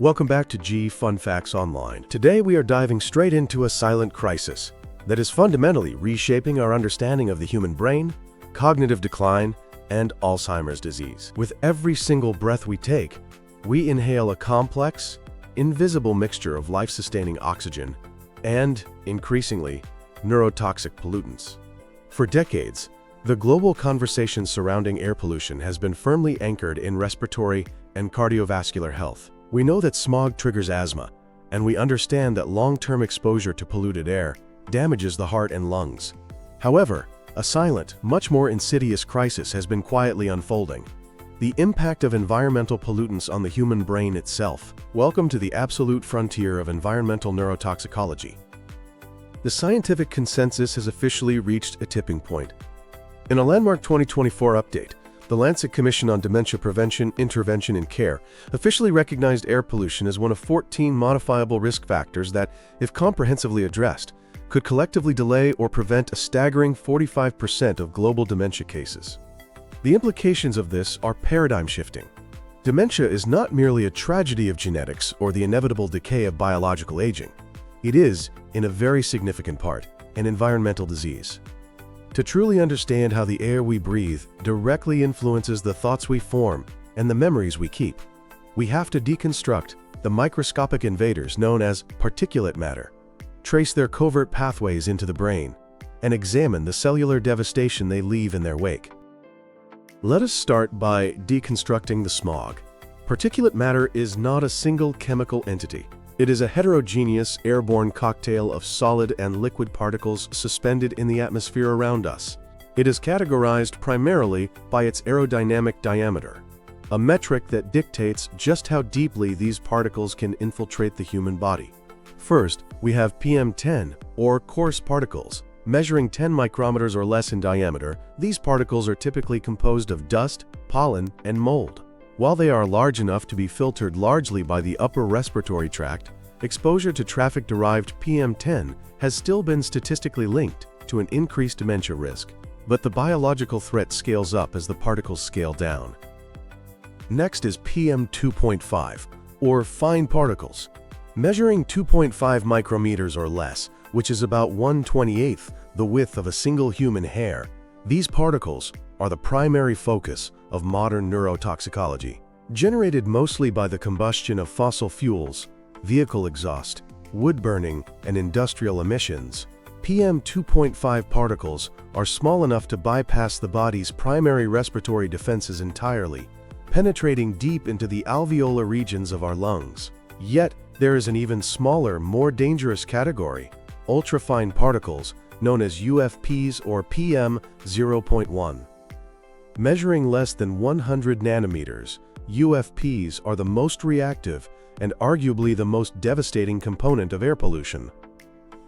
Welcome back to G Fun Facts Online. Today we are diving straight into a silent crisis that is fundamentally reshaping our understanding of the human brain, cognitive decline, and Alzheimer's disease. With every single breath we take, we inhale a complex, invisible mixture of life-sustaining oxygen and, increasingly, neurotoxic pollutants. For decades, the global conversation surrounding air pollution has been firmly anchored in respiratory and cardiovascular health. We know that smog triggers asthma, and we understand that long-term exposure to polluted air damages the heart and lungs. However, a silent, much more insidious crisis has been quietly unfolding: the impact of environmental pollutants on the human brain itself. Welcome to the absolute frontier of environmental neurotoxicology. The scientific consensus has officially reached a tipping point. In a landmark 2024 update, the Lancet Commission on Dementia Prevention, Intervention, and Care officially recognized air pollution as one of 14 modifiable risk factors that, if comprehensively addressed, could collectively delay or prevent a staggering 45% of global dementia cases. The implications of this are paradigm-shifting. Dementia is not merely a tragedy of genetics or the inevitable decay of biological aging. It is, in a very significant part, an environmental disease. To truly understand how the air we breathe directly influences the thoughts we form and the memories we keep, we have to deconstruct the microscopic invaders known as particulate matter, trace their covert pathways into the brain, and examine the cellular devastation they leave in their wake. Let us start by deconstructing the smog. Particulate matter is not a single chemical entity. It is a heterogeneous, airborne cocktail of solid and liquid particles suspended in the atmosphere around us. It is categorized primarily by its aerodynamic diameter, a metric that dictates just how deeply these particles can infiltrate the human body. First, we have PM10, or coarse particles. Measuring 10 micrometers or less in diameter, these particles are typically composed of dust, pollen, and mold. While they are large enough to be filtered largely by the upper respiratory tract, exposure to traffic-derived PM10 has still been statistically linked to an increased dementia risk. But the biological threat scales up as the particles scale down. Next is PM2.5, or fine particles. Measuring 2.5 micrometers or less, which is about 1/28th the width of a single human hair, these particles are the primary focus of modern neurotoxicology. Generated mostly by the combustion of fossil fuels, vehicle exhaust, wood burning, and industrial emissions, PM2.5 particles are small enough to bypass the body's primary respiratory defenses entirely, penetrating deep into the alveolar regions of our lungs. Yet, there is an even smaller, more dangerous category: ultrafine particles, known as UFPs or PM0.1. Measuring less than 100 nanometers, UFPs are the most reactive and arguably the most devastating component of air pollution.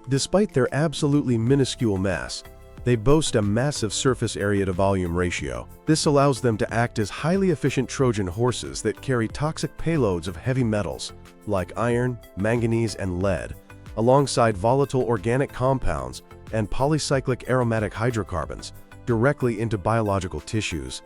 Despite their absolutely minuscule mass, they boast a massive surface area to volume ratio. This allows them to act as highly efficient Trojan horses that carry toxic payloads of heavy metals like iron, manganese, and lead, alongside volatile organic compounds and polycyclic aromatic hydrocarbons, directly into biological tissues.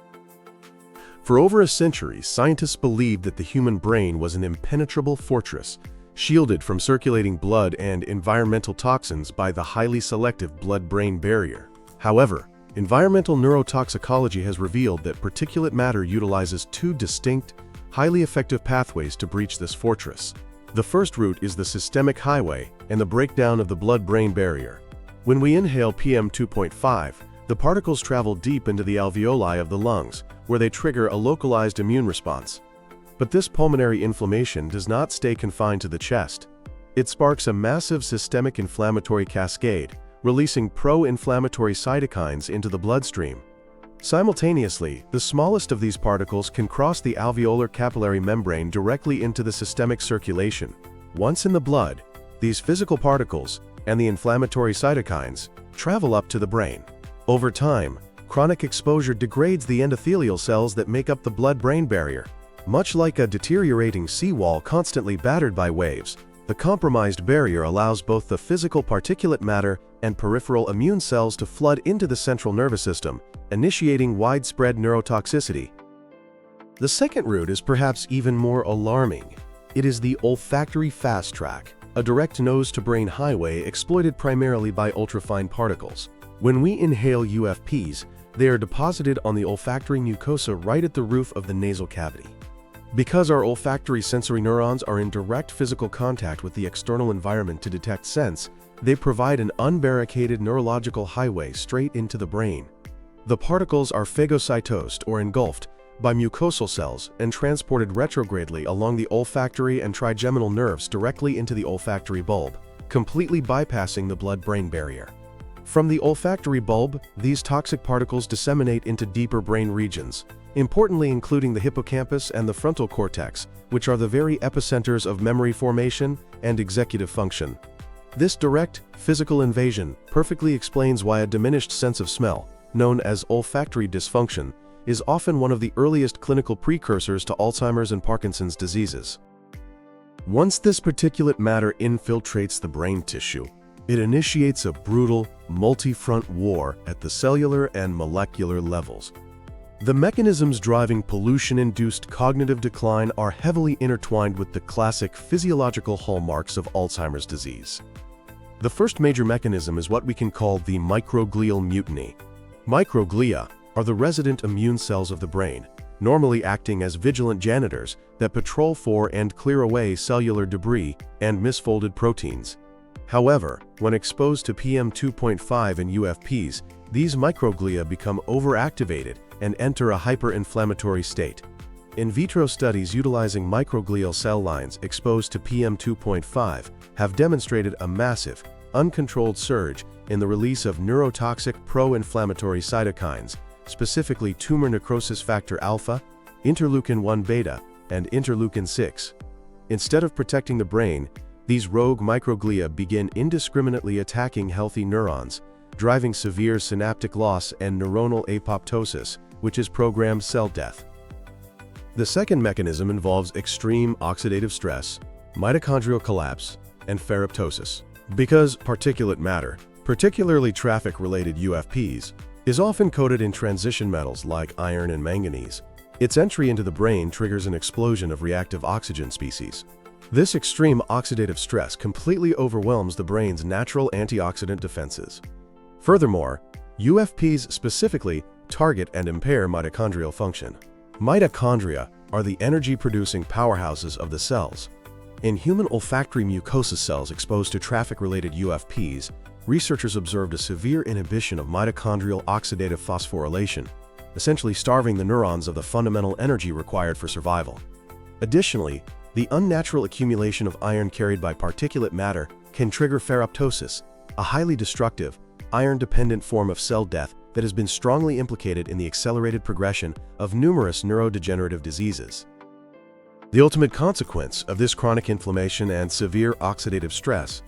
For over a century, scientists believed that the human brain was an impenetrable fortress, shielded from circulating blood and environmental toxins by the highly selective blood-brain barrier. However, environmental neurotoxicology has revealed that particulate matter utilizes two distinct, highly effective pathways to breach this fortress. The first route is the systemic highway and the breakdown of the blood-brain barrier. When we inhale PM2.5, the particles travel deep into the alveoli of the lungs, where they trigger a localized immune response. But this pulmonary inflammation does not stay confined to the chest. It sparks a massive systemic inflammatory cascade, releasing pro-inflammatory cytokines into the bloodstream. Simultaneously, the smallest of these particles can cross the alveolar capillary membrane directly into the systemic circulation. Once in the blood, these physical particles and the inflammatory cytokines travel up to the brain. Over time, chronic exposure degrades the endothelial cells that make up the blood-brain barrier. Much like a deteriorating seawall constantly battered by waves, the compromised barrier allows both the physical particulate matter and peripheral immune cells to flood into the central nervous system, initiating widespread neurotoxicity. The second route is perhaps even more alarming. It is the olfactory fast track, a direct nose-to-brain highway exploited primarily by ultrafine particles. When we inhale UFPs, they are deposited on the olfactory mucosa right at the roof of the nasal cavity. Because our olfactory sensory neurons are in direct physical contact with the external environment to detect scents, they provide an unbarricaded neurological highway straight into the brain. The particles are phagocytosed or engulfed by mucosal cells and transported retrogradely along the olfactory and trigeminal nerves directly into the olfactory bulb, completely bypassing the blood-brain barrier. From the olfactory bulb, these toxic particles disseminate into deeper brain regions, importantly including the hippocampus and the frontal cortex, which are the very epicenters of memory formation and executive function. This direct, physical invasion perfectly explains why a diminished sense of smell, known as olfactory dysfunction, is often one of the earliest clinical precursors to Alzheimer's and Parkinson's diseases. Once this particulate matter infiltrates the brain tissue, it initiates a brutal, multi-front war at the cellular and molecular levels. The mechanisms driving pollution-induced cognitive decline are heavily intertwined with the classic physiological hallmarks of Alzheimer's disease. The first major mechanism is what we can call the microglial mutiny. Microglia are the resident immune cells of the brain, normally acting as vigilant janitors that patrol for and clear away cellular debris and misfolded proteins. However, when exposed to PM2.5 and UFPs, these microglia become overactivated and enter a hyperinflammatory state. In vitro studies utilizing microglial cell lines exposed to PM2.5 have demonstrated a massive, uncontrolled surge in the release of neurotoxic pro-inflammatory cytokines, specifically tumor necrosis factor alpha, interleukin-1 beta, and interleukin-6. Instead of protecting the brain, these rogue microglia begin indiscriminately attacking healthy neurons, driving severe synaptic loss and neuronal apoptosis, which is programmed cell death. The second mechanism involves extreme oxidative stress, mitochondrial collapse, and ferroptosis. Because particulate matter, particularly traffic-related UFPs, is often coated in transition metals like iron and manganese, its entry into the brain triggers an explosion of reactive oxygen species. This extreme oxidative stress completely overwhelms the brain's natural antioxidant defenses. Furthermore, UFPs specifically target and impair mitochondrial function. Mitochondria are the energy-producing powerhouses of the cells. In human olfactory mucosa cells exposed to traffic-related UFPs, researchers observed a severe inhibition of mitochondrial oxidative phosphorylation, essentially starving the neurons of the fundamental energy required for survival. Additionally, the unnatural accumulation of iron carried by particulate matter can trigger ferroptosis, a highly destructive, iron-dependent form of cell death that has been strongly implicated in the accelerated progression of numerous neurodegenerative diseases. The ultimate consequence of this chronic inflammation and severe oxidative stress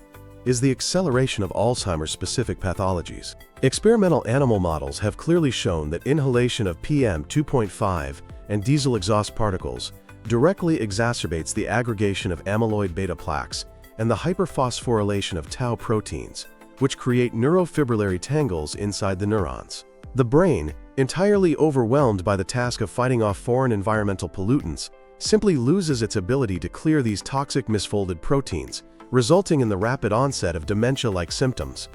is the acceleration of Alzheimer's-specific pathologies. Experimental animal models have clearly shown that inhalation of PM2.5 and diesel exhaust particles directly exacerbates the aggregation of amyloid beta plaques and the hyperphosphorylation of tau proteins, which create neurofibrillary tangles inside the neurons. The brain, entirely overwhelmed by the task of fighting off foreign environmental pollutants, simply loses its ability to clear these toxic misfolded proteins, resulting in the rapid onset of dementia-like symptoms.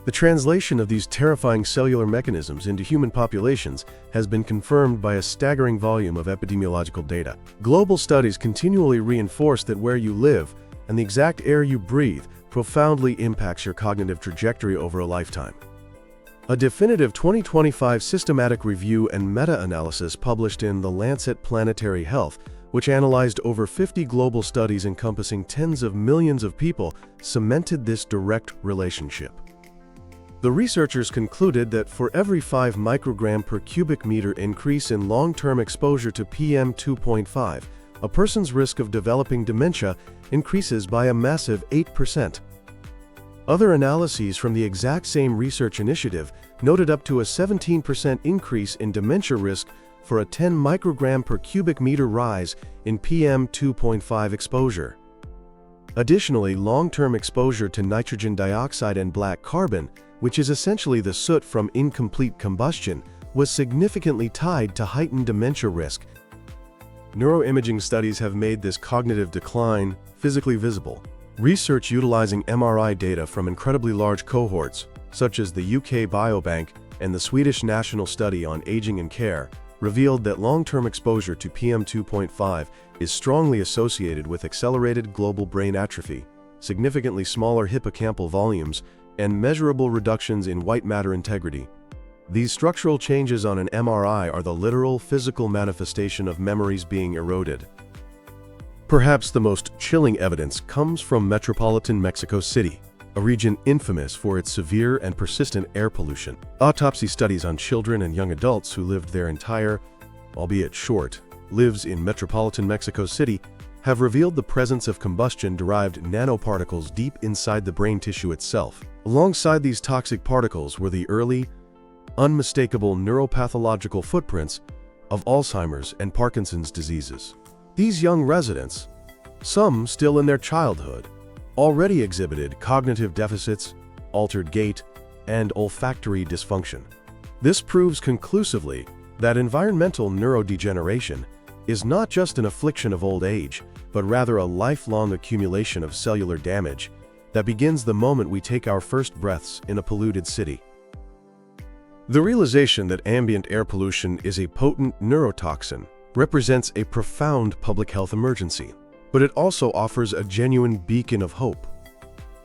The translation of these terrifying cellular mechanisms into human populations has been confirmed by a staggering volume of epidemiological data. Global studies continually reinforce that where you live and the exact air you breathe profoundly impacts your cognitive trajectory over a lifetime. A definitive 2025 systematic review and meta-analysis published in The Lancet Planetary Health, which analyzed over 50 global studies encompassing tens of millions of people, cemented this direct relationship. The researchers concluded that for every 5 microgram per cubic meter increase in long-term exposure to PM2.5, a person's risk of developing dementia increases by a massive 8%. Other analyses from the exact same research initiative noted up to a 17% increase in dementia risk for a 10 microgram per cubic meter rise in PM2.5 exposure. Additionally, long-term exposure to nitrogen dioxide and black carbon, which is essentially the soot from incomplete combustion, was significantly tied to heightened dementia risk. Neuroimaging studies have made this cognitive decline physically visible. Research utilizing MRI data from incredibly large cohorts, such as the UK Biobank and the Swedish National Study on Aging and Care, revealed that long-term exposure to PM2.5 is strongly associated with accelerated global brain atrophy, significantly smaller hippocampal volumes, and measurable reductions in white matter integrity. These structural changes on an MRI are the literal physical manifestation of memories being eroded. Perhaps the most chilling evidence comes from metropolitan Mexico City, a region infamous for its severe and persistent air pollution. Autopsy studies on children and young adults who lived their entire, albeit short, lives in metropolitan Mexico City have revealed the presence of combustion-derived nanoparticles deep inside the brain tissue itself. Alongside these toxic particles were the early, unmistakable neuropathological footprints of Alzheimer's and Parkinson's diseases. These young residents, some still in their childhood, already exhibited cognitive deficits, altered gait, and olfactory dysfunction. This proves conclusively that environmental neurodegeneration is not just an affliction of old age, but rather a lifelong accumulation of cellular damage that begins the moment we take our first breaths in a polluted city. The realization that ambient air pollution is a potent neurotoxin represents a profound public health emergency, but it also offers a genuine beacon of hope.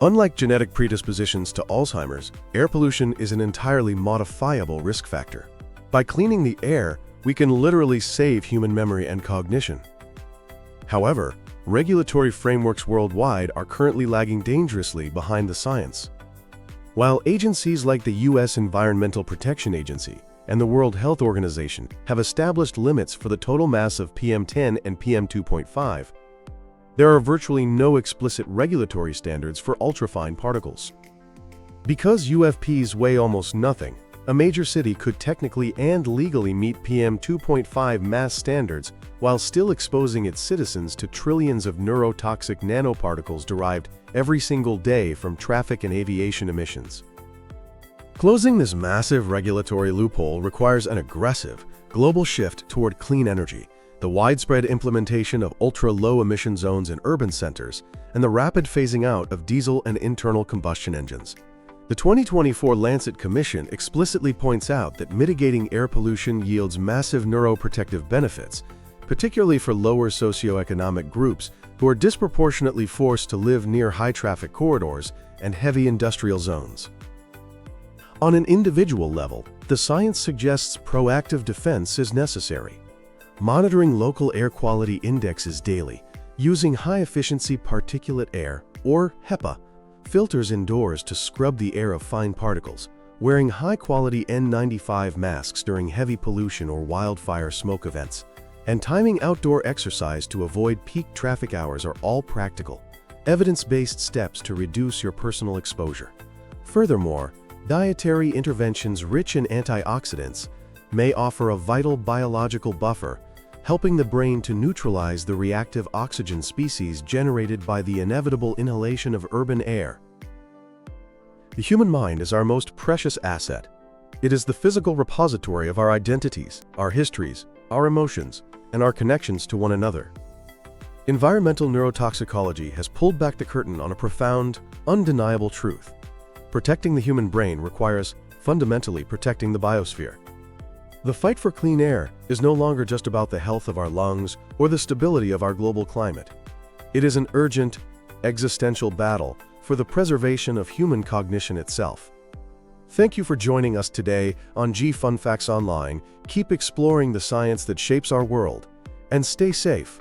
Unlike genetic predispositions to Alzheimer's, air pollution is an entirely modifiable risk factor. By cleaning the air, we can literally save human memory and cognition. However, regulatory frameworks worldwide are currently lagging dangerously behind the science. While agencies like the U.S. Environmental Protection Agency and the World Health Organization have established limits for the total mass of PM10 and PM2.5, there are virtually no explicit regulatory standards for ultrafine particles. Because UFPs weigh almost nothing, a major city could technically and legally meet PM2.5 mass standards while still exposing its citizens to trillions of neurotoxic nanoparticles derived every single day from traffic and aviation emissions. Closing this massive regulatory loophole requires an aggressive, global shift toward clean energy, the widespread implementation of ultra-low emission zones in urban centers, and the rapid phasing out of diesel and internal combustion engines. The 2024 Lancet Commission explicitly points out that mitigating air pollution yields massive neuroprotective benefits, particularly for lower socioeconomic groups who are disproportionately forced to live near high-traffic corridors and heavy industrial zones. On an individual level, the science suggests proactive defense is necessary. Monitoring local air quality indexes daily, using high-efficiency particulate air, or HEPA, filters indoors to scrub the air of fine particles, wearing high-quality N95 masks during heavy pollution or wildfire smoke events, and timing outdoor exercise to avoid peak traffic hours are all practical, evidence-based steps to reduce your personal exposure. Furthermore, dietary interventions rich in antioxidants may offer a vital biological buffer, helping the brain to neutralize the reactive oxygen species generated by the inevitable inhalation of urban air. The human mind is our most precious asset. It is the physical repository of our identities, our histories, our emotions, and our connections to one another. Environmental neurotoxicology has pulled back the curtain on a profound, undeniable truth. Protecting the human brain requires fundamentally protecting the biosphere. The fight for clean air is no longer just about the health of our lungs or the stability of our global climate. It is an urgent, existential battle for the preservation of human cognition itself. Thank you for joining us today on Fun Facts Online. Keep exploring the science that shapes our world, and stay safe.